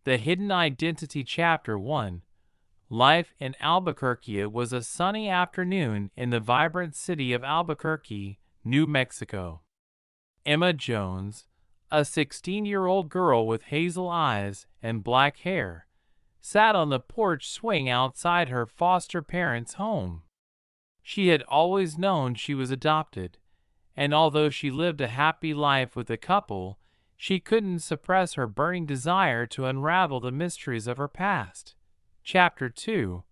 The Hidden Identity Chapter 1. Life in Albuquerque. It was a sunny afternoon in the vibrant city of Albuquerque, New Mexico. Emma Jones, a 16-year-old girl with hazel eyes and black hair, sat on the porch swing outside her foster parents' home. She had always known she was adopted, and although she lived a happy life with the couple, she couldn't suppress her burning desire to unravel the mysteries of her past. Chapter 2.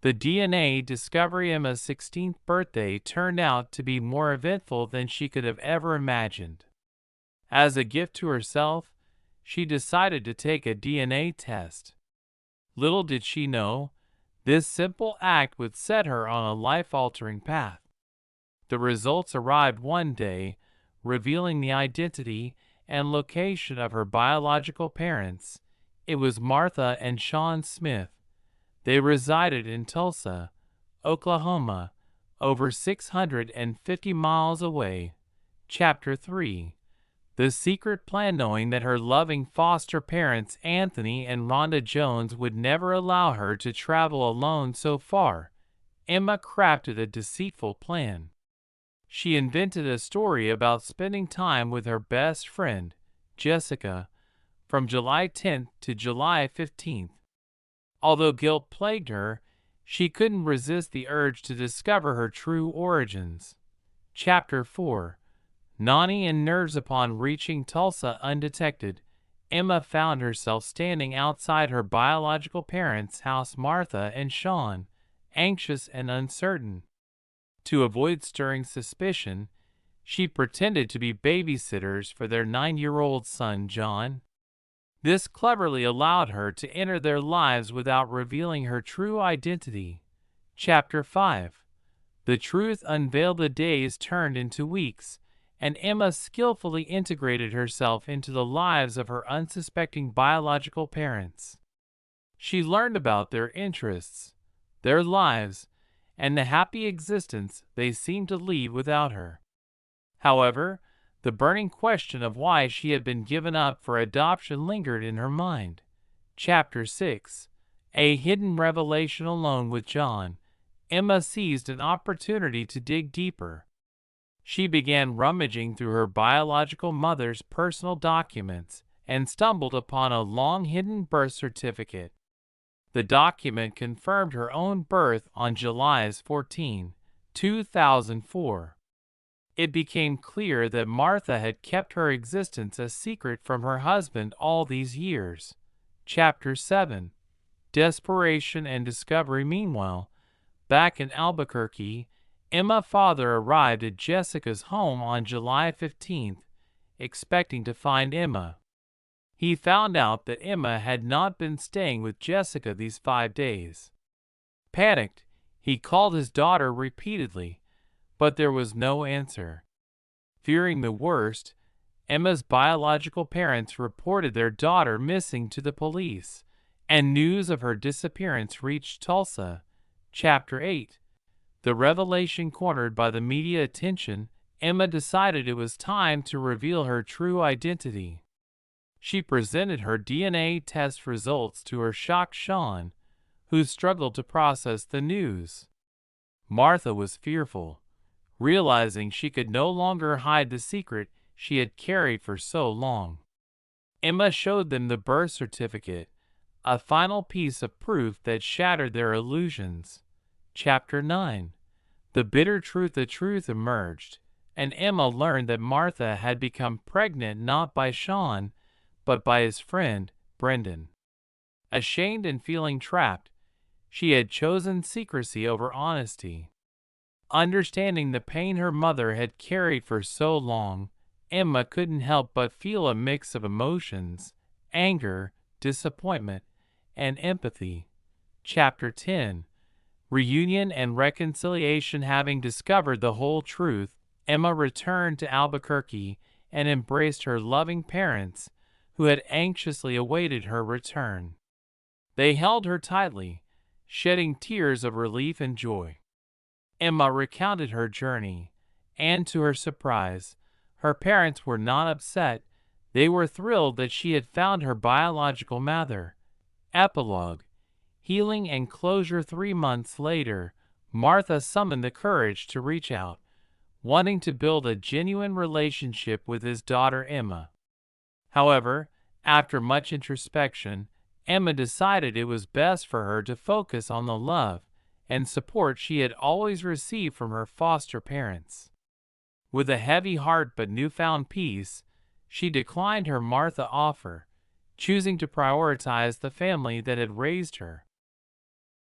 The DNA discovery. Emma's 16th birthday turned out to be more eventful than she could have ever imagined. As a gift to herself, she decided to take a DNA test. Little did she know, this simple act would set her on a life-altering path. The results arrived one day, revealing the identity and location of her biological parents. It was Martha and Sean Smith. They resided in Tulsa, Oklahoma, over 650 miles away. Chapter 3. The secret plan. Knowing that her loving foster parents Anthony and Rhonda Jones would never allow her to travel alone so far, Emma crafted a deceitful plan. She invented a story about spending time with her best friend, Jessica, from July 10th to July 15th. Although guilt plagued her, she couldn't resist the urge to discover her true origins. Chapter 4. Nani and nerves. Upon reaching Tulsa undetected, Emma found herself standing outside her biological parents' house, Martha and Sean, anxious and uncertain. To avoid stirring suspicion, she pretended to be babysitters for their 9-year-old son, John. This cleverly allowed her to enter their lives without revealing her true identity. Chapter 5. The truth unveiled. The days turned into weeks, and Emma skillfully integrated herself into the lives of her unsuspecting biological parents. She learned about their interests, their lives, and the happy existence they seemed to lead without her. However, the burning question of why she had been given up for adoption lingered in her mind. Chapter 6. A hidden revelation. Alone with John, Emma seized an opportunity to dig deeper. She began rummaging through her biological mother's personal documents and stumbled upon a long-hidden birth certificate. The document confirmed her own birth on July 14, 2004. It became clear that Martha had kept her existence a secret from her husband all these years. Chapter 7. Desperation and discovery. Meanwhile, back in Albuquerque, Emma's father arrived at Jessica's home on July 15th, expecting to find Emma. He found out that Emma had not been staying with Jessica these 5 days. Panicked, he called his daughter repeatedly, but there was no answer. Fearing the worst, Emma's biological parents reported their daughter missing to the police, and news of her disappearance reached Tulsa. Chapter 8. The revelation. Cornered by the media attention, Emma decided it was time to reveal her true identity. She presented her DNA test results to her shocked Sean, who struggled to process the news. Martha was fearful, realizing she could no longer hide the secret she had carried for so long. Emma showed them the birth certificate, a final piece of proof that shattered their illusions. Chapter 9. The bitter truth. The truth emerged, and Emma learned that Martha had become pregnant not by Sean, but by his friend, Brendan. Ashamed and feeling trapped, she had chosen secrecy over honesty. Understanding the pain her mother had carried for so long, Emma couldn't help but feel a mix of emotions: anger, disappointment, and empathy. Chapter 10. Reunion and reconciliation. Having discovered the whole truth, Emma returned to Albuquerque and embraced her loving parents, who had anxiously awaited her return. They held her tightly, shedding tears of relief and joy. Emma recounted her journey, and to her surprise, her parents were not upset. They were thrilled that she had found her biological mother. Epilogue. Healing and closure. 3 months later, Martha summoned the courage to reach out, wanting to build a genuine relationship with his daughter Emma. However, after much introspection, Emma decided it was best for her to focus on the love and support she had always received from her foster parents. With a heavy heart but newfound peace, she declined her Martha offer, choosing to prioritize the family that had raised her.